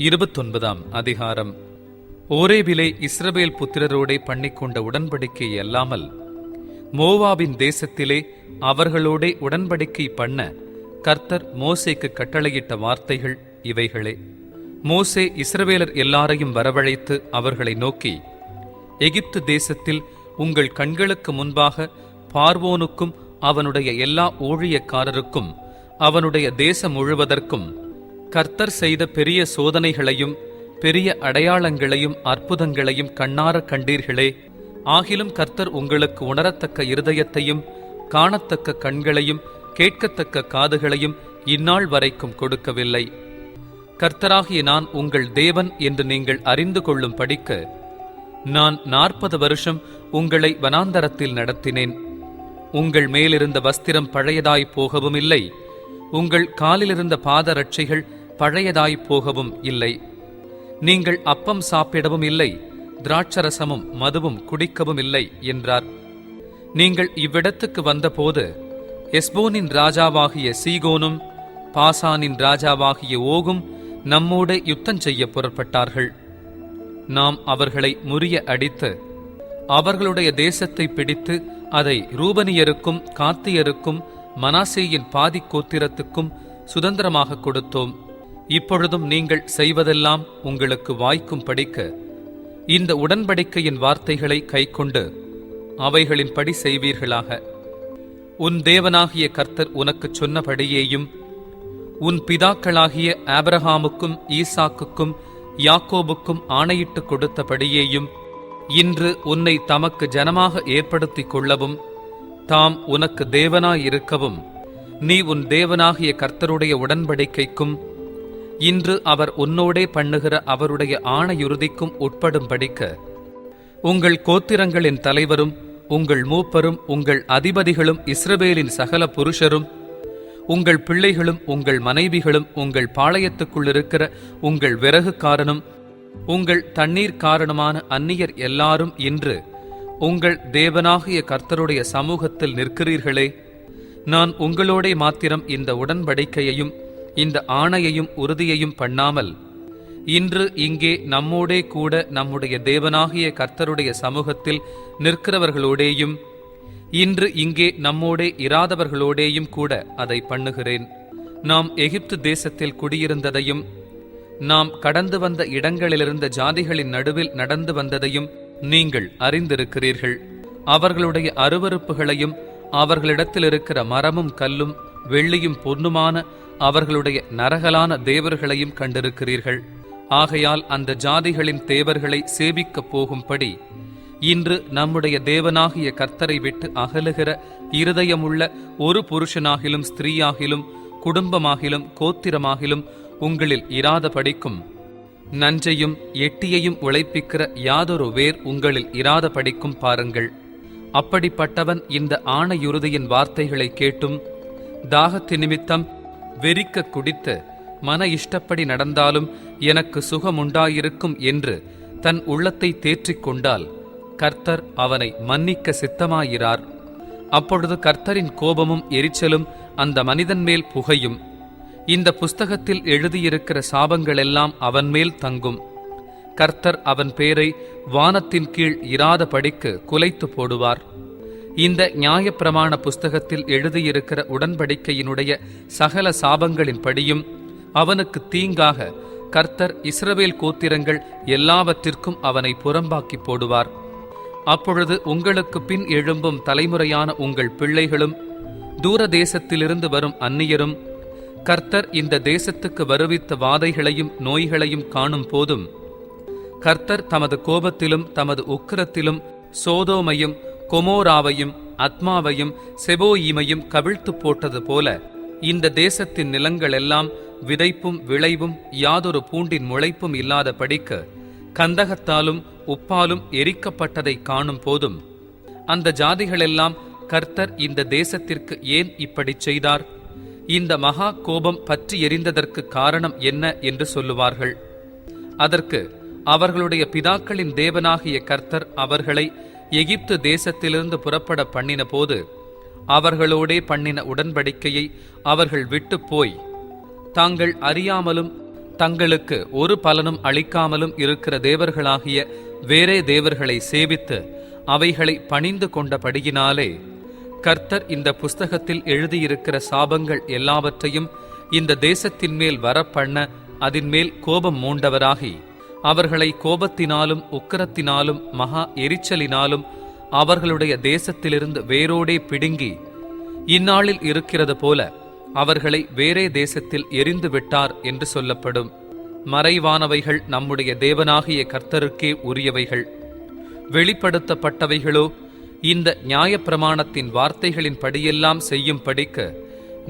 29 அதிகாரம். ஓரேபிலே இஸ்ரவேல் புத்திரரோடே பண்ணிக்கொண்ட உடன்படிக்கை அல்லாமல் மோவாபின் தேசத்திலே அவர்களோடே உடன்படிக்கை பண்ண கர்த்தர் மோசேக்கு கட்டளையிட்ட வார்த்தைகள் இவைகளே. மோசே இஸ்ரவேலர் எல்லாரையும் வரவழைத்து அவர்களை நோக்கி, எகிப்து தேசத்தில் உங்கள் கண்களுக்கு முன்பாக பார்வோனுக்கும் அவனுடைய எல்லா ஊழியக்காரருக்கும் அவனுடைய தேசம் முழுவதற்கும் கர்த்தர் செய்த பெரிய சோதனைகளையும் பெரிய அடையாளங்களையும் அற்புதங்களையும் கண்ணார கண்டீர்களே. ஆகிலும் கர்த்தர் உங்களுக்கு உணரத்தக்க இருதயத்தையும் காணத்தக்க கண்களையும் கேட்கத்தக்க காதுகளையும் இந்நாள் வரைக்கும் கொடுக்கவில்லை. கர்த்தராகிய நான் உங்கள் தேவன் என்று நீங்கள் அறிந்து கொள்ளும் படிக்க நான் 40 வருஷம் உங்களை வனாந்தரத்தில் நடத்தினேன். உங்கள் மேலிருந்த வஸ்திரம் பழையதாய் போகவும் இல்லை, உங்கள் காலிலிருந்த பாதரட்சைகள் பழையதாய் போகவும் இல்லை. நீங்கள் அப்பம் சாப்பிடவும் இல்லை, திராட்சரசமும் மதுவும் குடிக்கவும் இல்லை என்றார். நீங்கள் இவ்விடத்துக்கு வந்தபோது எஸ்போனின் ராஜாவாகிய சீகோனும் பாசானின் ராஜாவாகிய ஓகும் நம்மோடு யுத்தம் செய்ய புறப்பட்டார்கள். நாம் அவர்களை முறிய அடித்து அவர்களுடைய தேசத்தை பிடித்து அதை ரூபனியருக்கும் காத்தியருக்கும் மனாசேயின் பாதி கோத்திரத்துக்கும் சுதந்திரமாக கொடுத்தோம். இப்பொழுதும் நீங்கள் செய்வதெல்லாம் உங்களுக்கு வாய்க்கும் படிக்க இந்த உடன்படிக்கையின் வார்த்தைகளை கைக்கொண்டு அவைகளின்படி செய்வீர்களாக. உன் தேவனாகிய கர்த்தர் உனக்குச் சொன்னபடியேயும் உன் பிதாக்களாகிய ஆபிரகாமுக்கும் ஈசாக்குக்கும் யாக்கோபுக்கும் ஆணையிட்டு கொடுத்தபடியேயும் இன்று உன்னை தமக்கு ஜனமாக ஏற்படுத்திக் கொள்ளவும் தாம் உனக்கு தேவனாயிருக்கவும் நீ உன் தேவனாகிய கர்த்தருடைய உடன்படிக்கைக்கும் இன்று அவர் உன்னோடே பண்ணுகிற அவருடைய ஆணையுறுதிக்கும் உட்படும்படிக்க உங்கள் கோத்திரங்களின் தலைவரும் உங்கள் மூப்பரும் உங்கள் அதிபதிகளும் இஸ்ரவேலின் சகல புருஷரும் உங்கள் பிள்ளைகளும் உங்கள் மனைவிகளும் உங்கள் பாளையத்துக்குள்ளிருக்கிற உங்கள் விறகுக்காரனும் உங்கள் தண்ணீர்க்காரனுமான அந்நியர் எல்லாரும் இன்று உங்கள் தேவனாகிய கர்த்தருடைய சமூகத்தில் நிற்கிறீர்களே. நான் உங்களோடே மாத்திரம் இந்த உடன்படிக்கையையும் இந்த ஆணையையும் உறுதியையும் பண்ணாமல் இன்று இங்கே நம்மோடே கூட நம்முடைய தேவனாகிய கர்த்தருடைய சமூகத்தில் நிற்கிறவர்களோடேயும் இன்று இங்கே நம்மோடே இராதவர்களோடேயும் கூட அதை பண்ணுகிறேன். நாம் எகிப்து தேசத்தில் குடியிருந்ததையும் நாம் கடந்து வந்த இடங்களிலிருந்த ஜாதிகளின் நடுவில் நடந்து வந்ததையும் நீங்கள் அறிந்திருக்கிறீர்கள். அவர்களுடைய அருவருப்புகளையும் அவர்களிடத்தில் இருக்கிற மரமும் கல்லும் வெள்ளியும் பொன்னுமான அவர்களுடைய நரகலான தேவர்களையும் கண்டிருக்கிறீர்கள். ஆகையால் அந்த ஜாதிகளின் தேவர்களை சேவிக்கப் போகும்படி இன்று நம்முடைய தேவனாகிய கர்த்தரை விட்டு அகலுகிற இருதயமுள்ள ஒரு புருஷனாகிலும் ஸ்திரீயாகிலும் குடும்பமாகிலும் கோத்திரமாகிலும் உங்களில் இராதபடிக்கும் நஞ்சையும் எட்டியையும் உழைப்பிக்கிற யாதொரு வேர் உங்களில் இராதபடிக்கும் பாருங்கள். அப்படிப்பட்டவன் இந்த ஆணையுறுதியின் வார்த்தைகளை கேட்டும் தாகத்து நிமித்தம் வெறிக்க குடித்து மன இஷ்டப்படி நடந்தாலும் எனக்கு சுகமுண்டாயிருக்கும் என்று தன் உள்ளத்தை தேற்றிக் கொண்டால் கர்த்தர் அவனை மன்னிக்க சித்தமாயிரார். அப்பொழுது கர்த்தரின் கோபமும் எரிச்சலும் அந்த மனிதன் மேல் புகையும். இந்த புஸ்தகத்தில் எழுதியிருக்கிற சாபங்களெல்லாம் அவன் மேல் தங்கும். கர்த்தர் அவன் பேரை வானத்தின் கீழ் இராதபடிக்கு குலைத்து போடுவார். இந்த நியாயப்பிரமாண புஸ்தகத்தில் எழுதியிருக்கிற உடன்படிக்கையினுடைய சகல சாபங்களின் படியும் அவனுக்கு தீங்காக கர்த்தர் இஸ்ரவேல் கோத்திரங்கள் எல்லாவற்றிற்கும் அவனை புறம்பாக்கி போடுவார். அப்பொழுது உங்களுக்கு பின் எழும்பும் தலைமுறையான உங்கள் பிள்ளைகளும் தூர தேசத்திலிருந்து வரும் அந்நியரும் கர்த்தர் இந்த தேசத்துக்கு வருவித்த வாதைகளையும் நோய்களையும் காணும் போதும் கர்த்தர் தமது கோபத்திலும் தமது உக்கிரத்திலும் சோதோமையும் கொமோராவையும் அத்மாவையும் செபோயீமையும் கவிழ்த்து போட்டது போல இந்த தேசத்தின் நிலங்களெல்லாம் விதைப்பும் விளைவும் யாதொரு பூண்டின் முளைப்பும் இல்லாத படிக்க கந்தகத்தாலும் உப்பாலும் எரிக்கப்பட்டதை காணும் போதும் அந்த ஜாதிகளெல்லாம் கர்த்தர் இந்த தேசத்திற்கு ஏன் இப்படி செய்தார், இந்த மகா கோபம் பற்றி எரிந்ததற்கு காரணம் என்ன என்று சொல்லுவார்கள். அதற்கு அவர்களுடைய பிதாக்களின் தேவனாகிய கர்த்தர் அவர்களை எகிப்து தேசத்திலிருந்து புறப்பட பண்ணின போது அவர்களோடே பண்ணின உடன்படிக்கையை அவர்கள் விட்டு போய் தாங்கள் அறியாமலும் தங்களுக்கு ஒரு பலனும் அளிக்காமலும் இருக்கிற தேவர்களாகிய வேறே தேவர்களை சேவித்து அவைகளை பணிந்து கொண்டபடியினாலே கர்த்தர் இந்த புஸ்தகத்தில் எழுதியிருக்கிற சாபங்கள் எல்லாவற்றையும் இந்த தேசத்தின் மேல் வரப்பண்ண அதன் மேல் கோபம் மூண்டவராகி அவர்களை கோபத்தினாலும் உக்கிரத்தினாலும் மகா எரிச்சலினாலும் அவர்களுடைய தேசத்திலிருந்து வேரோடே பிடுங்கி இந்நாளில் இருக்கிறது போல அவர்களை வேறே தேசத்தில் எரிந்து விட்டார் என்று சொல்லப்படும். மறைவானவைகள் நம்முடைய தேவனாகிய கர்த்தருக்கே உரியவைகள், வெளிப்படுத்தப்பட்டவைகளோ இந்த நியாயப்பிரமாணத்தின் வார்த்தைகளின் படியெல்லாம் செய்யும்படிக்கு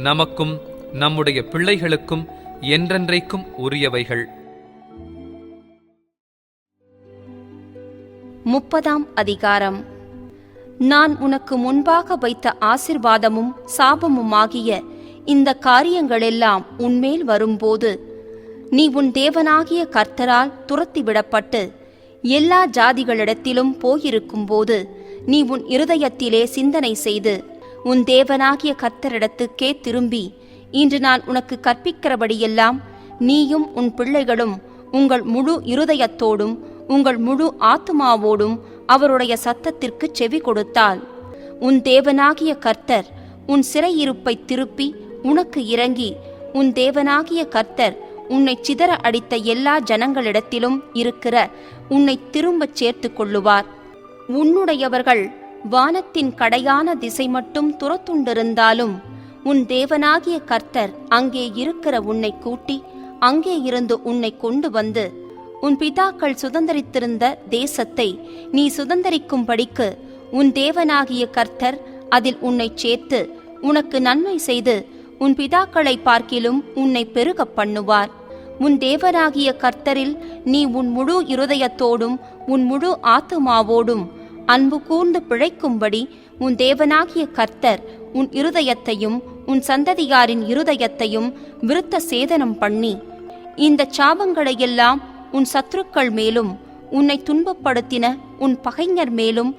நமக்கும் நம்முடைய பிள்ளைகளுக்கும் என்றென்றைக்கும் உரியவைகள். 30ஆம் அதிகாரம். நான் உனக்கு முன்பாக வைத்த ஆசீர்வாதமும் சாபமுமாகிய இந்த காரியங்களெல்லாம் உன்மேல் வரும்போது நீ உன் தேவனாகிய கர்த்தரால் துரத்திவிடப்பட்டு எல்லா ஜாதிகளிடத்திலும் போயிருக்கும்போது நீ உன் இருதயத்திலே சிந்தனை செய்து உன் தேவனாகிய கர்த்தரிடத்துக்கே திரும்பி இன்று நான் உனக்கு கற்பிக்கிறபடியெல்லாம் நீயும் உன் பிள்ளைகளும் உங்கள் முழு இருதயத்தோடும் உங்கள் முழு ஆத்துமாவோடும் அவருடைய சத்தத்திற்கு செவி கொடுத்தால் உன் தேவனாகிய கர்த்தர் உன் சிறையிருப்பை திருப்பி உனக்கு இறங்கி உன் தேவனாகிய கர்த்தர் உன்னை சிதற அடித்த எல்லா ஜனங்களிடத்திலும் இருக்கிற உன்னை திரும்பச் சேர்த்து கொள்ளுவார். உன்னுடையவர்கள் வானத்தின் கடையான திசை மட்டும் துரத்துண்டிருந்தாலும் உன் தேவனாகிய கர்த்தர் அங்கே இருக்கிற உன்னை கூட்டி அங்கே இருந்து உன்னை கொண்டு வந்து உன் பிதாக்கள் சுதந்தரித்திருந்த தேசத்தை நீ சுதந்தரிக்கும்படிக்கு உன் தேவனாகிய கர்த்தர் அதில் உன்னை சேர்த்து உனக்கு நன்மை செய்து உன் பிதாக்களை பார்க்கிலும் உன்னை பெருகப் பண்ணுவார். உன் தேவனாகிய கர்த்தரில் நீ உன் முழு இருதயத்தோடும் உன் முழு ஆத்துமாவோடும் அன்பு கூர்ந்து பிழைக்கும்படி உன் தேவனாகிய கர்த்தர் உன் இருதயத்தையும் உன் சந்ததியாரின் இருதயத்தையும் விருத்த சேதனம் பண்ணி இந்த சாபங்களையெல்லாம் உன் சத்துருக்கள் மேலும் உன்னை துன்பப்படுத்தின உன் பகைஞர் மேலும்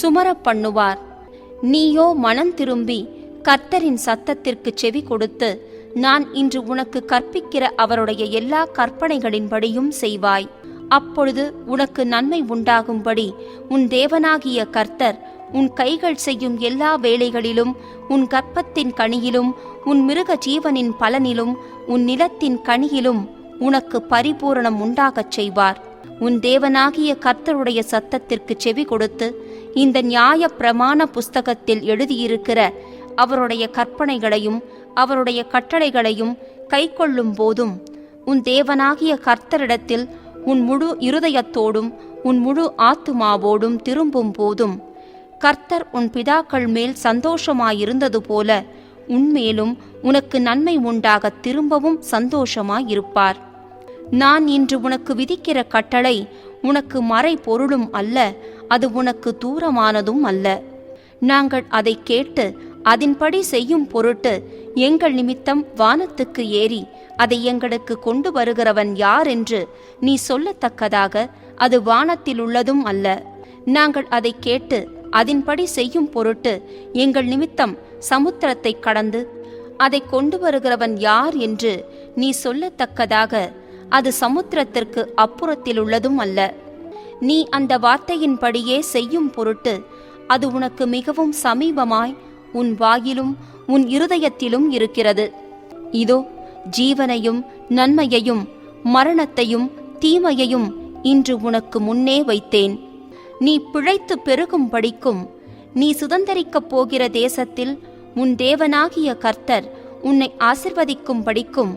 சுமரப் பண்ணுவார். நீயோ மனம் திரும்பி கர்த்தரின் சத்தத்திற்கு செவி கொடுத்து நான் இன்று உனக்கு கற்பிக்கிற அவருடைய எல்லா கற்பனைகளின்படியும் செய்வாய். அப்பொழுது உனக்கு நன்மை உண்டாகும்படி உன் தேவனாகிய கர்த்தர் உன் கைகள் செய்யும் எல்லா வேலைகளிலும் உன் கர்ப்பத்தின் கனியிலும் உன் மிருக ஜீவனின் பலனிலும் உன் நிலத்தின் கனியிலும் உனக்கு பரிபூரணம் உண்டாகச் செய்வார். உன் தேவனாகிய கர்த்தருடைய சத்தத்திற்கு செவி கொடுத்து இந்த நியாய பிரமாண புஸ்தகத்தில் எழுதியிருக்கிற அவருடைய கற்பனைகளையும் அவருடைய கட்டளைகளையும் கைக்கொள்ளும் போதும் உன் தேவனாகிய கர்த்தரிடத்தில் உன் முழு இருதயத்தோடும் உன் முழு ஆத்துமாவோடும் திரும்பும் போதும் கர்த்தர் உன் பிதாக்கள் மேல் சந்தோஷமாயிருந்தது போல உன்மேலும் உனக்கு நன்மை உண்டாக திரும்பவும் சந்தோஷமாயிருப்பார். நான் இன்று உனக்கு விதிக்கிற கட்டளை உனக்கு மறை பொருளும் அல்ல, அது உனக்கு தூரமானதும் அல்ல. நாங்கள் அதை கேட்டு அதன்படி செய்யும் பொருட்டு எங்கள் நிமித்தம் வானத்துக்கு ஏறி அதை எங்களுக்கு கொண்டு வருகிறவன் யார் என்று நீ சொல்லத்தக்கதாக அது வானத்தில் உள்ளதும் அல்ல. நாங்கள் அதை கேட்டு அதன்படி செய்யும் பொருட்டு எங்கள் நிமித்தம் சமுத்திரத்தை கடந்து அதை கொண்டு வருகிறவன் யார் என்று நீ சொல்லத்தக்கதாக அது சமுத்திரத்திற்கு அப்புறத்தில் உள்ளதும் அல்ல. நீ அந்த வார்த்தையின்படியே செய்யும் பொருட்டு அது உனக்கு மிகவும் சமீபமாய் உன் வாயிலும் உன் இருதயத்திலும் இருக்கிறது. இதோ ஜீவனையும் நன்மையையும் மரணத்தையும் தீமையையும் இன்று உனக்கு முன்னே வைத்தேன். நீ பிழைத்து பெருகும்படிக்கும் நீ சுதந்தரிக்கப் போகிற தேசத்தில் உன் தேவனாகிய கர்த்தர் உன்னை ஆசிர்வதிக்கும்படிக்கும்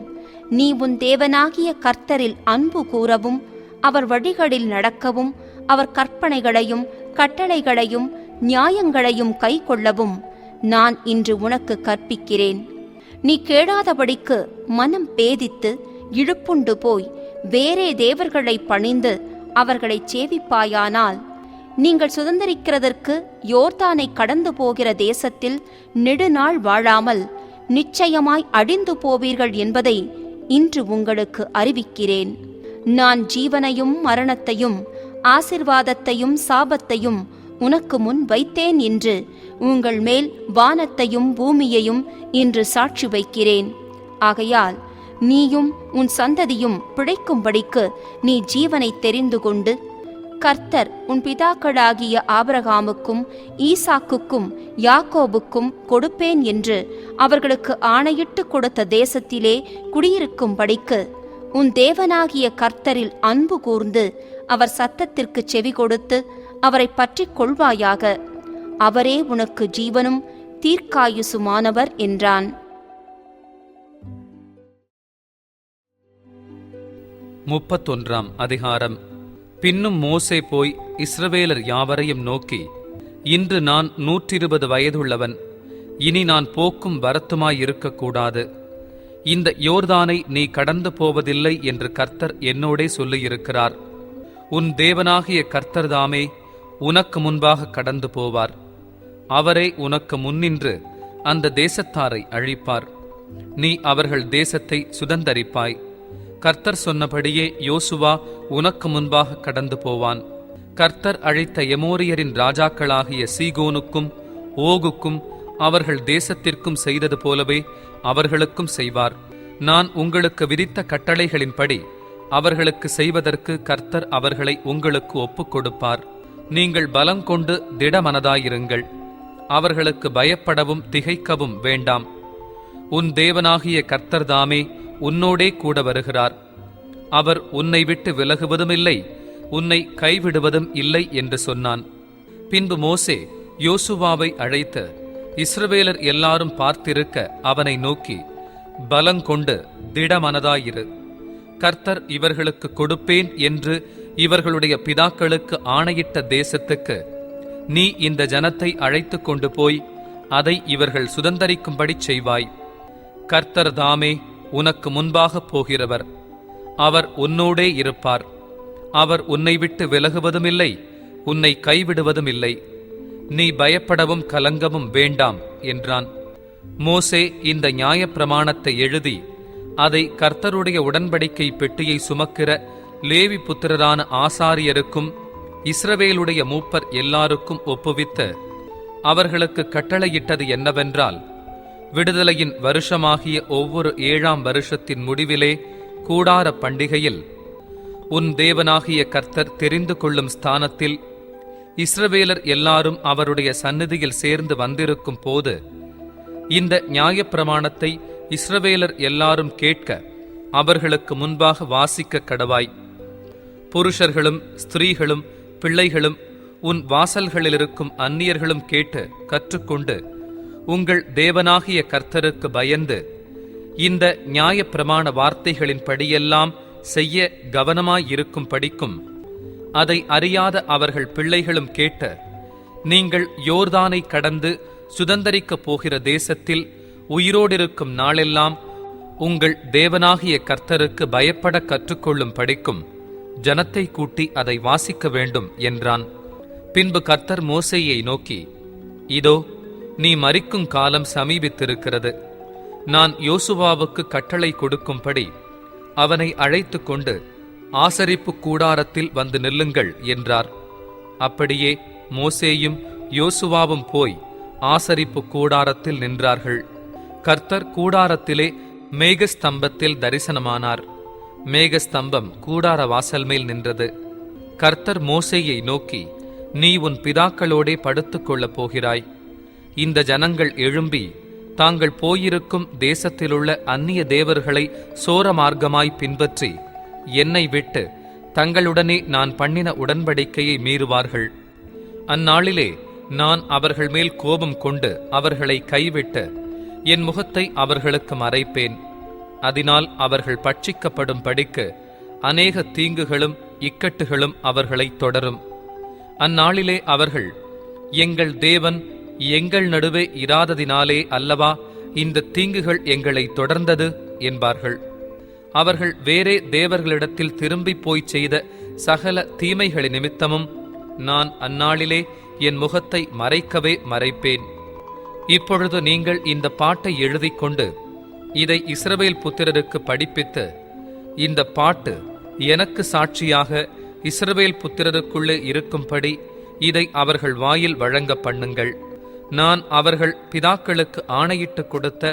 நீ உன் தேவனாகிய கர்த்தரில் அன்பு கூறவும் அவர் வழிகளில் நடக்கவும் அவர் கற்பனைகளையும் கட்டளைகளையும் நியாயங்களையும் கைக்கொள்ளவும் நான் இன்று உனக்கு கற்பிக்கிறேன். நீ கேளாதபடிக்கு மனம் பேதித்து இழுப்புண்டு போய் வேறே தேவர்களை பணிந்து அவர்களை சேவிப்பாயானால் நீங்கள் சுதந்தரிக்கிறதற்கு யோர்தானை கடந்து போகிற தேசத்தில் நெடுநாள் வாழாமல் நிச்சயமாய் அழிந்து போவீர்கள் என்பதை இன்று உங்களுக்கு அறிவிக்கிறேன். நான் ஜீவனையும் மரணத்தையும் ஆசீர்வாதத்தையும் சாபத்தையும் உனக்கு முன் வைத்தேன் என்று உங்கள் மேல் வானத்தையும் பூமியையும் இன்று சாட்சி வைக்கிறேன். ஆகையால் நீயும் உன் சந்ததியும் பிழைக்கும்படிக்கு நீ ஜீவனை தெரிந்து கொண்டு, கர்த்தர் உன் பிதாக்களாகிய ஆபிரகாமுக்கும் ஈசாக்குக்கும் யாக்கோபுக்கும் கொடுப்பேன் என்று அவர்களுக்கு ஆணையிட்டு கொடுத்த தேசத்திலே குடியிருக்கும்படிக்கு உன் தேவனாகிய கர்த்தரில் அன்பு கூர்ந்து அவர் சத்தத்திற்கு செவி கொடுத்து அவரை பற்றிக் கொள்வாயாக. அவரே உனக்கு ஜீவனும் தீர்க்காயுசுமானவர் என்றான். 31 அதிகாரம். பின்னும் மோசே போய் இஸ்ரவேலர் யாவரையும் நோக்கி, இன்று நான் 120 வயதுள்ளவன், இனி நான் போக்கும் வரத்துமாயிருக்கக்கூடாது. இந்த யோர்தானை நீ கடந்து போவதில்லை என்று கர்த்தர் என்னோடே சொல்லியிருக்கிறார். உன் தேவனாகிய கர்த்தர் தாமே உனக்கு முன்பாக கடந்து போவார். அவரே உனக்கு முன்னின்று அந்த தேசத்தாரை அழிப்பார். நீ அவர்கள் தேசத்தை சுதந்தரிப்பாய். கர்த்தர் சொன்னபடியே யோசுவா உனக்கு முன்பாக கடந்து போவான். கர்த்தர் அழைத்த எமோரியரின் ராஜாக்களாகிய சீகோனுக்கும் ஓகுக்கும் அவர்கள் தேசத்திற்கும் செய்தது போலவே அவர்களுக்கும் செய்வார். நான் உங்களுக்கு விதித்த கட்டளைகளின்படி அவர்களுக்கு செய்வதற்கு கர்த்தர் அவர்களை உங்களுக்கு ஒப்புக் கொடுப்பார். நீங்கள் பலங்கொண்டு திடமனதாயிருங்கள். அவர்களுக்கு பயப்படவும் திகைக்கவும் வேண்டாம். உன் தேவனாகிய கர்த்தர் தாமே உன்னோடே கூட வருகிறார். அவர் உன்னை விட்டு விலகுவதுமில்லை, உன்னை கைவிடுவதும் இல்லை என்று சொன்னான். பின்பு மோசே யோசுவாவை அழைத்து இஸ்ரவேலர் எல்லாரும் பார்த்திருக்க அவனை நோக்கி, பலங்கொண்டு திடமனதாயிரு. கர்த்தர் இவர்களுக்கு கொடுப்பேன் என்று இவர்களுடைய பிதாக்களுக்கு ஆணையிட்ட தேசத்துக்கு நீ இந்த ஜனத்தை அழைத்து கொண்டு போய் அதை இவர்கள் சுதந்தரிக்கும்படி செய்வாய். கர்த்தர் தாமே உனக்கு முன்பாக போகிறவர். அவர் உன்னோடே இருப்பார். அவர் உன்னை விட்டு விலகுவதுமில்லை, உன்னை கைவிடுவதுமில்லை. நீ பயப்படவும் கலங்கவும் வேண்டாம் என்றான். மோசே இந்த நியாயப்பிரமாணத்தை எழுதி அதை கர்த்தருடைய உடன்படிக்கை பெட்டியை சுமக்கிற லேவி புத்திரரான ஆசாரியருக்கும் இஸ்ரவேலுடைய மூப்பர் எல்லாருக்கும் ஒப்புவித்து அவர்களுக்கு கட்டளையிட்டது என்னவென்றால், விடுதலையின் வருஷமாகிய ஒவ்வொரு 7ஆம் வருஷத்தின் முடிவிலே கூடார பண்டிகையில் உன் தேவனாகிய கர்த்தர் தெரிந்து கொள்ளும் ஸ்தானத்தில் இஸ்ரவேலர் எல்லாரும் அவருடைய சந்நிதியில் சேர்ந்து வந்திருக்கும் போது இந்த நியாயப்பிரமாணத்தை இஸ்ரவேலர் எல்லாரும் கேட்க அவர்களுக்கு முன்பாக வாசிக்க கடவாய். புருஷர்களும் ஸ்திரீகளும் பிள்ளைகளும் உன் வாசல்களிலிருக்கும் அந்நியர்களும் கேட்டு கற்றுக்கொண்டு உங்கள் தேவனாகிய கர்த்தருக்கு பயந்து இந்த நியாயப்பிரமாண வார்த்தைகளின் படியெல்லாம் செய்ய கவனமாயிருக்கும் படிக்கும் அதை அறியாத அவர்கள் பிள்ளைகளும் கேட்ட, நீங்கள் யோர்தானை கடந்து சுதந்தரிக்கப் போகிற தேசத்தில் உயிரோடிருக்கும் நாளெல்லாம் உங்கள் தேவனாகிய கர்த்தருக்கு பயப்பட கற்றுக்கொள்ளும் படிக்கும் ஜனத்தை கூட்டி அதை வாசிக்க வேண்டும் என்றான். பின்பு கர்த்தர் மோசேயை நோக்கி, இதோ நீ மரிக்கும் காலம் சமீபித்திருக்கிறது. நான் யோசுவாவுக்கு கட்டளை கொடுக்கும்படி அவனை அழைத்து கொண்டு ஆசரிப்பு கூடாரத்தில் வந்து நில்லுங்கள் என்றார். அப்படியே மோசேயும் யோசுவாவும் போய் ஆசரிப்பு கூடாரத்தில் நின்றார்கள். கர்த்தர் கூடாரத்திலே மேகஸ்தம்பத்தில் தரிசனமானார். மேகஸ்தம்பம் கூடார வாசல் மேல் நின்றது. கர்த்தர் மோசேயை நோக்கி, நீ உன் பிதாக்களோடே படுத்துக் கொள்ளப் போகிறாய். இந்த ஜனங்கள் எழும்பி தாங்கள் போயிருக்கும் தேசத்திலுள்ள அந்நிய தேவர்களை சோர மார்க்கமாய் பின்பற்றி என்னை விட்டு தங்களுடனே நான் பண்ணின உடன்படிக்கையை மீறுவார்கள். அந்நாளிலே நான் அவர்கள் மேல் கோபம் கொண்டு அவர்களை கைவிட்டு என் முகத்தை அவர்களுக்கு மறைப்பேன். அதனால் அவர்கள் பட்சிக்கப்படும் படிக்கு அநேக தீங்குகளும் இக்கட்டுகளும் அவர்களை தொடரும். அந்நாளிலே அவர்கள், எங்கள் தேவன் எங்கள் நடுவே இராததினாலே அல்லவா இந்த தீங்குகள் எங்களை தொடர்ந்தது என்பார்கள். அவர்கள் வேறே தேவர்களிடத்தில் திரும்பி போய் செய்த சகல தீமைகளி நிமித்தமும் நான் அந்நாளிலே என் முகத்தை மறைக்கவே மறைப்பேன். இப்பொழுது நீங்கள் இந்த பாட்டை எழுதிக் கொண்டு இதை இஸ்ரவேல் புத்திரருக்கு படிப்பித்து, இந்த பாட்டு எனக்கு சாட்சியாக இஸ்ரவேல் புத்திரருக்குள்ளே இருக்கும்படி இதை அவர்கள் வாயில் வழங்க பண்ணுங்கள். நான் அவர்கள் பிதாக்களுக்கு ஆணையிட்டு கொடுத்த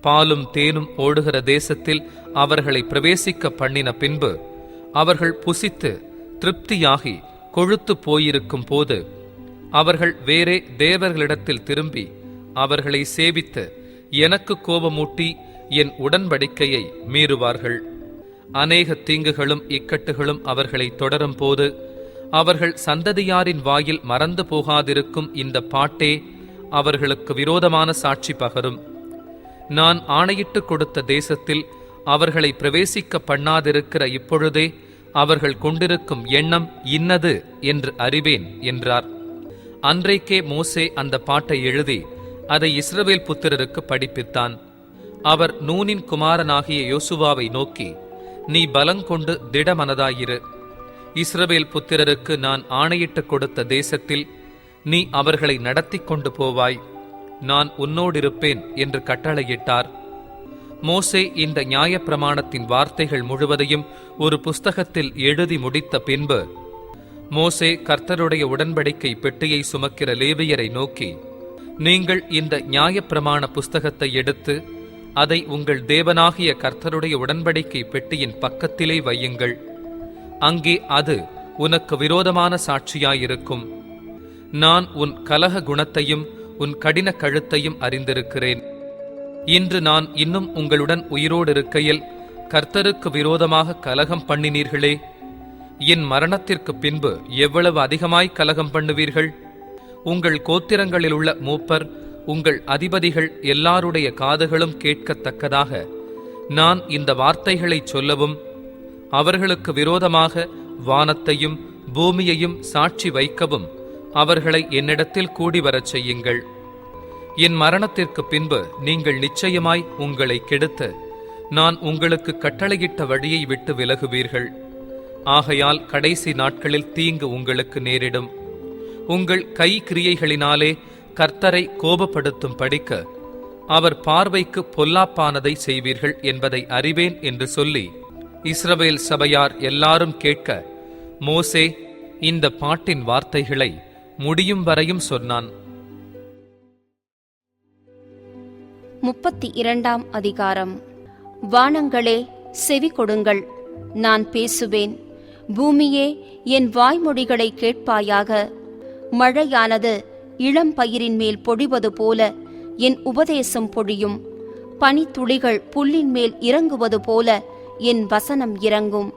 பாலும் தேனும் ஓடுகிற தேசத்தில் அவர்களை பிரவேசிக்க பண்ணின பின்பு அவர்கள் புசித்து திருப்தியாகி கொழுத்து போயிருக்கும் போது அவர்கள் வேறே தேவர்களிடத்தில் திரும்பி அவர்களை சேவித்து எனக்கு கோபமூட்டி என் உடன்படிக்கையை மீறுவார்கள். அநேக தீங்குகளும் இக்கட்டுகளும் அவர்களை தொடரும் போது அவர்கள் சந்ததியாரின் வாயில் மறந்து போகாதிருக்கும் இந்த பாட்டே அவர்களுக்கு விரோதமான சாட்சி பகரும். நான் ஆணையிட்டு கொடுத்த தேசத்தில் அவர்களை பிரவேசிக்க பண்ணாதிருக்கிற இப்பொழுதே அவர்கள் கொண்டிருக்கும் எண்ணம் இன்னது என்று அறிவேன் என்றார். அன்றைக்கே மோசே அந்த பாட்டை எழுதி அதை இஸ்ரவேல் புத்திரருக்கு படிப்பித்தான். அவர் நூனின் குமாரனாகிய யோசுவாவை நோக்கி, நீ பலங்கொண்டு திடமனதாயிரு. இஸ்ரவேல் புத்திரருக்கு நான் ஆணையிட்டு கொடுத்த தேசத்தில் நீ அவர்களை நடத்தி கொண்டு போவாய். நான் உன்னோடிருப்பேன் என்று கட்டளையிட்டார். மோசே இந்த நியாயப்பிரமாணத்தின் வார்த்தைகள் முழுவதையும் ஒரு புஸ்தகத்தில் எழுதி முடித்த பின்பு மோசே கர்த்தருடைய உடன்படிக்கை பெட்டியை சுமக்கிற லேவியரை நோக்கி, நீங்கள் இந்த நியாயப்பிரமாண புஸ்தகத்தை எடுத்து அதை உங்கள் தேவனாகிய கர்த்தருடைய உடன்படிக்கை பெட்டியின் பக்கத்திலே வையுங்கள். அங்கே அது உனக்கு விரோதமான சாட்சியாயிருக்கும். நான் உன் கலக குணத்தையும் உன் கடின கழுத்தையும் அறிந்திருக்கிறேன். இன்று நான் இன்னும் உங்களுடன் உயிரோடு இருக்கையில் கர்த்தருக்கு விரோதமாக கலகம் பண்ணினீர்களே, என் மரணத்திற்கு பின்பு எவ்வளவு அதிகமாய் கலகம் பண்ணுவீர்கள்? உங்கள் கோத்திரங்களில் உள்ள மூப்பர், உங்கள் அதிபதிகள் எல்லாருடைய காதுகளும் கேட்கத்தக்கதாக நான் இந்த வார்த்தைகளை சொல்லவும், அவர்களுக்கு விரோதமாக வானத்தையும் பூமியையும் சாட்சி வைக்கவும் அவர்களை என்னிடத்தில் கூடி வரச் செய்யுங்கள். என் மரணத்திற்கு பின்பு நீங்கள் நிச்சயமாய் உங்களை கெடுத்து நான் உங்களுக்கு கட்டளையிட்ட வழியை விட்டு விலகுவீர்கள். ஆகையால் கடைசி நாட்களில் தீங்கு உங்களுக்கு நேரிடும். உங்கள் கை கிரியைகளினாலே கர்த்தரை கோபப்படுத்தும் படிக்க அவர் பார்வைக்கு பொல்லாப்பானதை செய்வீர்கள் என்பதை அறிவேன் என்று சொல்லி இஸ்ரவேல் சபையார் எல்லாரும் கேட்க மோசே இந்த பாட்டின் வார்த்தைகளை முடியும் வரையும் சொன்னான். 32ஆம் அதிகாரம். வானங்களே செவி கொடுங்கள், நான் பேசுவேன். பூமியே என் வாய்மொழிகளை கேட்பாயாக. மழையானது இளம் பயிரின் மேல் பொழிவது போல என் உபதேசம் பொழியும். பனித்துளிகள் புல்லின் மேல் இறங்குவது போல என் வசனம் இறங்கும்.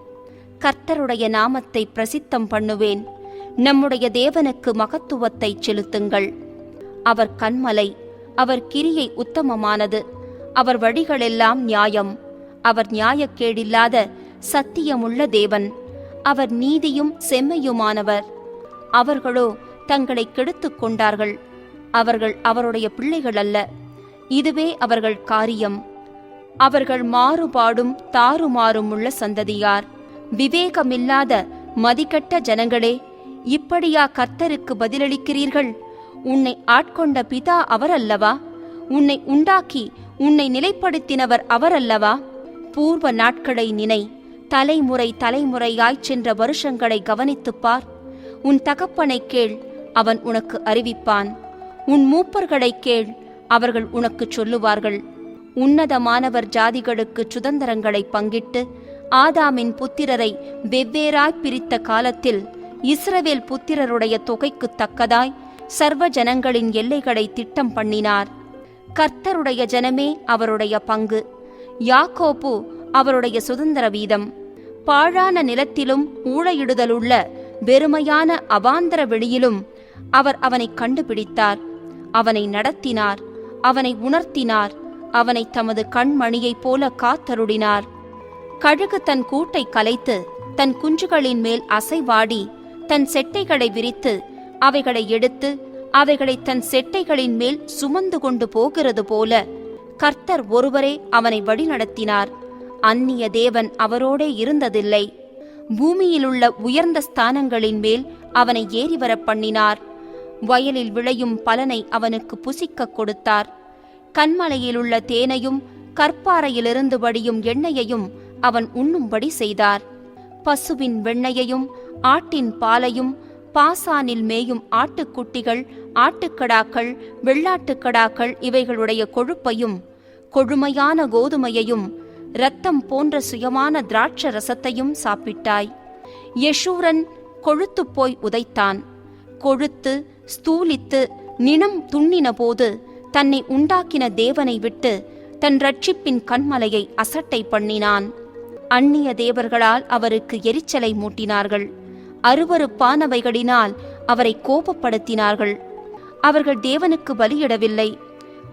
கர்த்தருடைய நாமத்தை பிரசித்தம் பண்ணுவேன். நம்முடைய தேவனுக்கு மகத்துவத்தை செலுத்துங்கள். அவர் கன்மலை, அவர் கிரியை உத்தமமானது, அவர் வழிகளெல்லாம் நியாயம். அவர் நியாயக்கேடில்லாத சத்தியமுள்ள தேவன். அவர் நீதியும் செம்மையுமானவர். அவர்களோ தங்களை கெடுத்துக் கொண்டார்கள். அவர்கள் அவருடைய பிள்ளைகள் அல்ல, இதுவே அவர்கள் காரியம். அவர்கள் மாறுபாடும் தாறுமாறும் உள்ள சந்ததியார். விவேகமில்லாத மதிக்கட்ட ஜனங்களே, இப்படியா கர்த்தருக்கு பதிலளிக்கிறீர்கள்? உன்னை ஆட்கொண்ட பிதா அவரல்லவா? உன்னை உண்டாக்கி உன்னை நிலைப்படுத்தினவர் அவரல்லவா? பூர்வ நாட்களை நினை, தலைமுறை தலைமுறையாய்ச் சென்ற வருஷங்களை கவனித்துப் பார். உன் தகப்பனை கேள், அவன் உனக்கு அறிவிப்பான். உன் மூப்பர்களை கேள், அவர்கள் உனக்குச் சொல்லுவார்கள். உன்னதமானவர் ஜாதிகளுக்கு சுதந்திரங்களை பங்கிட்டு ஆதாமின் புத்திரரை வெவ்வேறாய் பிரித்த காலத்தில் இஸ்ரவேல் புத்திரருடைய தொகைக்கு தக்கதாய் சர்வ ஜனங்களின் எல்லைகளை திட்டம் பண்ணினார். கர்த்தருடைய ஜனமே அவருடைய பங்கு, யாக்கோப்பு அவருடைய சுதந்திர வீதம். பாழான நிலத்திலும் ஊழையிடுதலுள்ள வெறுமையான அவாந்தர வெளியிலும் அவர் அவனை கண்டுபிடித்தார். அவனை நடத்தினார், அவனை உணர்த்தினார், அவனை தமது கண்மணியைப் போல காத்தருளினார். கழுகு தன் கூட்டை கலைத்து தன் குஞ்சுகளின் மேல் அசைவாடி தன் செட்டைகளை விரித்து அவைகளை எடுத்து அவைகளை தன் செட்டைகளின் மேல் சுமந்து கொண்டு போகிறது போல கர்த்தர் ஒருவரே அவனை வழிநடத்தினார். அந்நிய தேவன் அவரோடே இருந்ததில்லை. பூமியிலுள்ள உயர்ந்த ஸ்தானங்களின் மேல் அவனை ஏறி வர பண்ணினார். வயலில் விளையும் பலனை அவனுக்கு புசிக்க கொடுத்தார். கன்மலையிலுள்ள தேனையும் கற்பாறையிலிருந்து வடியும் எண்ணெயையும் அவன் உண்ணும்படி செய்தார். பசுவின் வெண்ணெயையும் ஆட்டின் பாலையும் பாசானில் மேயும் ஆட்டுக்குட்டிகள், ஆட்டுக்கடாக்கள், வெள்ளாட்டுக்கடாக்கள் இவைகளுடைய கொழுப்பையும் கொழுமையான கோதுமையையும் இரத்தம் போன்ற சுயமான திராட்ச ரசத்தையும் சாப்பிட்டாய். யெஷூரன் கொழுத்துப் போய் உதைத்தான். கொழுத்து ஸ்தூலித்து நிணம் துண்ணின போது தன்னை உண்டாக்கின தேவனை விட்டு தன் இரட்சிப்பின் கன்மலையை அசட்டை பண்ணினான். அந்நிய தேவர்களால் அவருக்கு எரிச்சலை மூட்டினார்கள். அருவருப்பானவைகளினால் அவரை கோபப்படுத்தினார்கள். அவர்கள் தேவனுக்கு பலியிடவில்லை.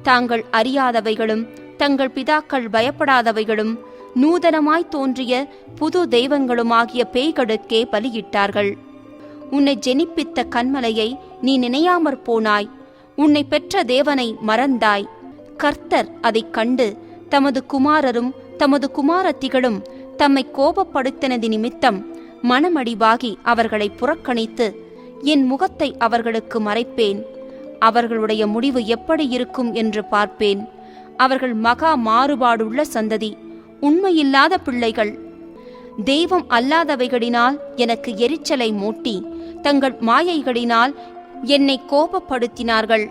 தாங்கள் அறியாதவைகளும் தங்கள் பிதாக்கள் பயப்படாதவைகளும் நூதனமாய் தோன்றிய புது தெய்வங்களுமாகிய பேய்களுக்கே பலியிட்டார்கள். உன்னை ஜெனிப்பித்த கன்மலையை நீ நினையாமற் போனாய். உன்னை பெற்ற தேவனை மறந்தாய். கர்த்தர் அதைக் கண்டு தமது குமாரரும் தமது குமாரத்திகளும் தம்மை கோபப்படுத்தினது நிமித்தம் மனமடிவாகி அவர்களை புறக்கணித்து என் முகத்தை அவர்களுக்கு மறைப்பேன். அவர்களுடைய முடிவு எப்படி இருக்கும் என்று பார்ப்பேன். அவர்கள் மகா மாறுபாடுள்ள சந்ததி, உண்மையில்லாத பிள்ளைகள். தெய்வம் அல்லாதவைகளினால் எனக்கு எரிச்சலை மூட்டி தங்கள் மாயைகளினால் என்னை கோபப்படுத்தினார்கள்.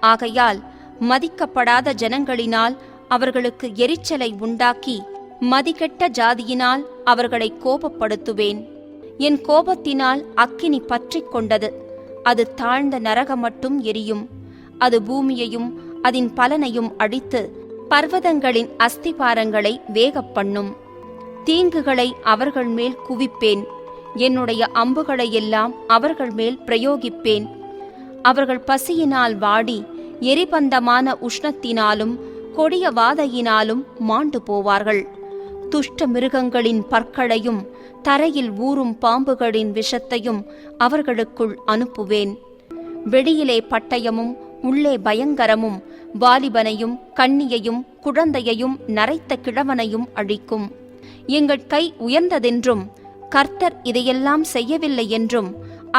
ஆகையால் மதிக்கப்படாத ஜனங்களினால் அவர்களுக்கு எரிச்சலை உண்டாக்கி மதிகெட்ட ஜாதியினால் அவர்களை கோபப்படுத்துவேன். என் கோபத்தினால் அக்கினி பற்றிக் கொண்டது. அது தாழ்ந்த நரகம் மட்டும் எரியும். அது பூமியையும் அதன் பலனையும் அழித்து பர்வதங்களின் அஸ்திபாரங்களை வேகப் பண்ணும். தீங்குகளை அவர்கள் மேல் குவிப்பேன். என்னுடைய அம்புகளையெல்லாம் அவர்கள் மேல் பிரயோகிப்பேன். அவர்கள் பசியினால் வாடி எரிபந்தமான உஷ்ணத்தினாலும் கொடிய வாதையினாலும் மாண்டு போவார்கள். துஷ்ட மிருகங்களின் பற்களையும் தரையில் ஊறும் பாம்புகளின் விஷத்தையும் அவர்களுக்குள் அனுப்புவேன். வெளியிலே பட்டயமும் உள்ளே பயங்கரமும் வாலிபனையும் கன்னியையும் குழந்தையையும் நரைத்த கிழவனையும் அழிக்கும். எங்கள் கை உயர்ந்ததென்றும் கர்த்தர் இதையெல்லாம் செய்யவில்லை என்றும்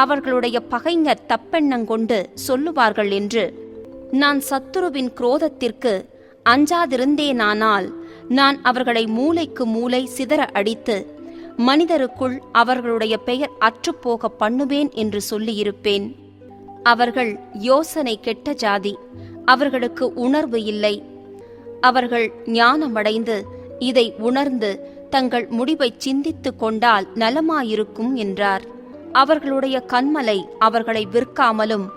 அவர்களுடைய பகைஞர் தப்பெண்ணங்கொண்டு சொல்லுவார்கள் என்று நான் சத்துருவின் குரோதத்திற்கு அஞ்சாதிருந்தேனானால் நான் அவர்களை மூலைக்கு மூலை சிதற அடித்து மனிதருக்குள் அவர்களுடைய பெயர் அற்றுப்போக பண்ணுவேன் என்று சொல்லியிருப்பேன். அவர்கள் யோசனை கெட்ட ஜாதி, அவர்களுக்கு உணர்வு இல்லை. அவர்கள் ஞானமடைந்து இதை உணர்ந்து தங்கள் முடிவை சிந்தித்து கொண்டால் நலமாயிருக்கும் என்றார். அவர்களுடைய கன்மலை அவர்களை விற்காமலும்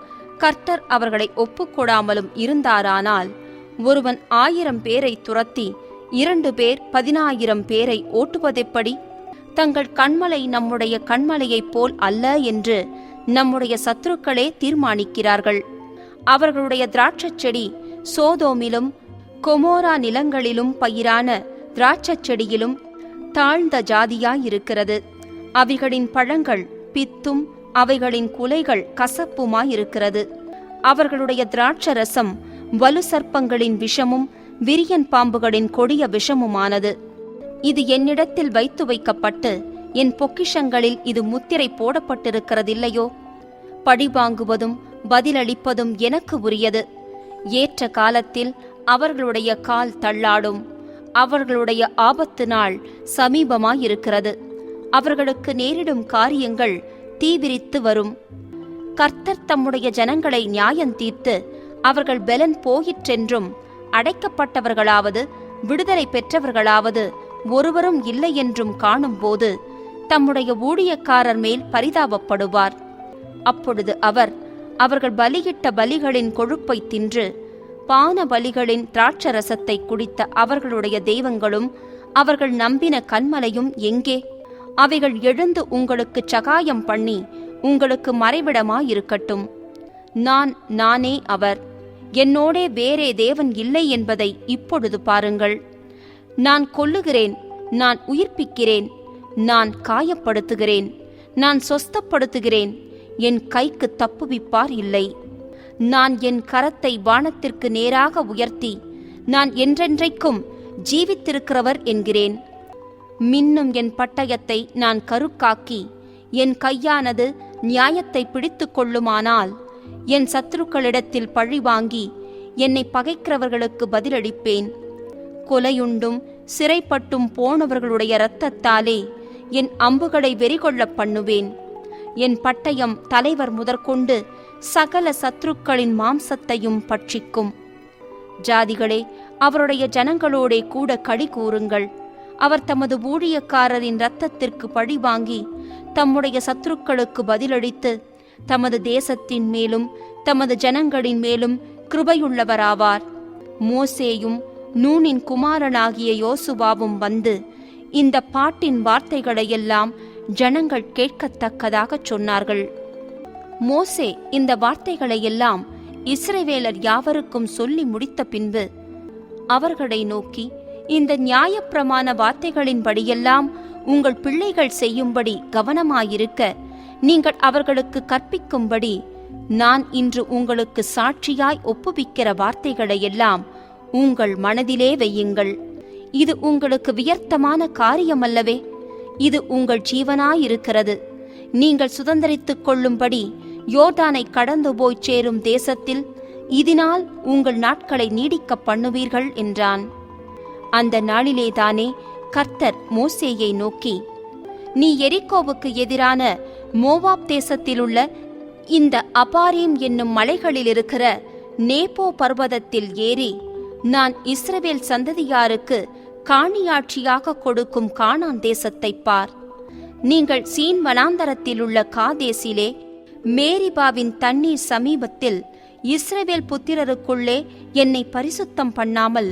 கர்த்தர் அவர்களை ஒப்புக்கொடாமலும் இருந்தாரானால் ஒருவன் 1000 பேரை துரத்தி 2 பேர் 10,000 பேரை ஓட்டுவதெப்படி? தங்கள் கன்மலை நம்முடைய கன்மலையைப் போல் அல்ல என்று நம்முடைய சத்துருக்களே தீர்மானிக்கிறார்கள். அவர்களுடைய திராட்சச் செடி சோதோமிலும் கொமோரா நிலங்களிலும் பயிரான திராட்சச் செடியிலும் தாழ்ந்த ஜாதியாயிருக்கிறது. அவைகளின் பழங்கள் பித்தும் அவைகளின் குலைகள் கசப்புமாயிருக்கிறது. அவர்களுடைய திராட்சரசம் வலு சர்ப்பங்களின் விஷமும் விரியன் பாம்புகளின் கொடிய விஷமுமானது. இது என்னிடத்தில் வைத்து வைக்கப்பட்டு என் பொக்கிஷங்களில் இது முத்திரை போடப்பட்டிருக்கிறதில்லையோ? பழிவாங்குவதும் பதிலளிப்பதும் எனக்கு உரியது. ஏற்ற காலத்தில் அவர்களுடைய கால் தள்ளாடும். அவர்களுடைய ஆபத்து நாள் சமீபமாயிருக்கிறது. அவர்களுக்கு நேரிடும் காரியங்கள் தீவிரித்து வரும். கர்த்தர் தம்முடைய ஜனங்களை நியாயந்தீர்த்து அவர்கள் பெலன் போயிற்றென்றும் அடைக்கப்பட்டவர்களாவது விடுதலை பெற்றவர்களாவது ஒருவரும் இல்லை என்றும் காணும்போது தம்முடைய ஊழியக்காரர் மேல் பரிதாபப்படுவார். அப்பொழுது அவர்கள் பலியிட்ட பலிகளின் கொழுப்பை தின்று பான பலிகளின் திராட்சரசத்தை குடித்த அவர்களுடைய தெய்வங்களும் அவர்கள் நம்பின கன்மலையும் எங்கே? அவைகள் எழுந்து உங்களுக்கு சகாயம் பண்ணி உங்களுக்கு மறைவிடமாயிருக்கட்டும். நானே அவர். என்னோடே வேறே தேவன் இல்லை என்பதை இப்பொழுது பாருங்கள். நான் கொல்லுகிறேன், நான் உயிர்ப்பிக்கிறேன், நான் காயப்படுத்துகிறேன், நான் சொஸ்தப்படுத்துகிறேன். என் கைக்கு தப்புவிப்பார் இல்லை. நான் என் கரத்தை வானத்திற்கு நேராக உயர்த்தி நான் என்றென்றைக்கும் ஜீவித்திருக்கிறவர் என்கிறேன். மின்னும் என் பட்டயத்தை நான் கருக்காக்கி என் கையானது நியாயத்தை பிடித்து கொள்ளுமானால் என் சத்துருக்களிடத்தில் பழி வாங்கி என்னை பகைக்கிறவர்களுக்கு பதிலளிப்பேன். கொலையுண்டும் சிறைப்பட்டும் போனவர்களுடைய இரத்தத்தாலே என் அம்புகளை வெறிகொள்ள பண்ணுவேன். என் பட்டயம் தலைவர் முதற்கொண்டு சகல சத்துருக்களின் மாம்சத்தையும் பட்சிக்கும். ஜாதிகளே, அவருடைய ஜனங்களோடே கூட களி கூறுங்கள். அவர் தமது ஊழியக்காரரின் இரத்தத்திற்கு பழி வாங்கி தம்முடைய சத்துருக்களுக்கு பதிலளித்து தமது தேசத்தின் மேலும் தமது ஜனங்களின் மேலும் கிருபையுள்ளவராவார். மோசேயும் நூனின் குமாரனாகிய யோசுவாவும் வந்து இந்த பாட்டின் வார்த்தைகளையெல்லாம் ஜனங்கள் கேட்கத்தக்கதாகச் சொன்னார்கள். மோசே இந்த வார்த்தைகளையெல்லாம் இஸ்ரவேலர் யாவருக்கும் சொல்லி முடித்த பின்பு அவர்களை நோக்கி, இந்த நியாயப்பிரமாண வார்த்தைகளின்படியெல்லாம் உங்கள் பிள்ளைகள் செய்யும்படி கவனமாயிருக்க நீங்கள் அவர்களுக்கு கற்பிக்கும்படி நான் இன்று உங்களுக்கு சாட்சியாய் ஒப்புவிக்கிற வார்த்தைகளையெல்லாம் உங்கள் மனதிலே வையுங்கள். இது உங்களுக்கு வியர்த்தமான காரியமல்லவே? இது உங்கள் ஜீவனாயிருக்கிறது. நீங்கள் சுதந்தரித்துக் கொள்ளும்படி யோர்தானை கடந்து போய் சேரும் தேசத்தில் இதனால் உங்கள் நாட்களை நீடிக்க பண்ணுவீர்கள் என்றான். அந்த நாளிலேதானே கர்த்தர் மோசேயை நோக்கி, நீ எரிகோவுக்கு எதிரான மோவாப் தேசத்திலுள்ள இந்த அபாரீம் என்னும் மலைகளில் இருக்கிற நேபோ பர்வதத்தில் ஏறி நான் இஸ்ரவேல் சந்ததியாருக்கு காணியாட்சியாக கொடுக்கும் கானான் தேசத்தை பார். நீங்கள் சீன் வனாந்தரத்திலுள்ள காதேசிலே மேரிபாவின் தண்ணீர் சமீபத்தில் இஸ்ரவேல் புத்திரருக்குள்ளே என்னை பரிசுத்தம் பண்ணாமல்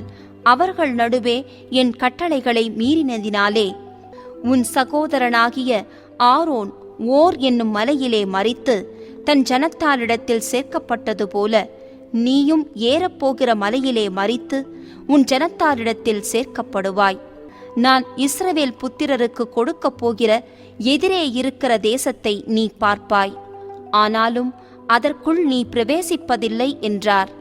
அவர்கள் நடுவே என் கட்டளைகளை மீறினதினாலே உன் சகோதரனாகிய ஆரோன் ஓர் என்னும் மலையிலே மரித்து தன் ஜனத்தாரிடத்தில் சேர்க்கப்பட்டது போல நீயும் ஏறப்போகிற மலையிலே மரித்து உன் ஜனத்தாரிடத்தில் சேர்க்கப்படுவாய். நான் இஸ்ரவேல் புத்திரருக்கு கொடுக்கப் போகிற எதிரே இருக்கிற தேசத்தை நீ பார்ப்பாய். ஆனாலும் அதற்குள் நீ பிரவேசிப்பதில்லை என்றார்.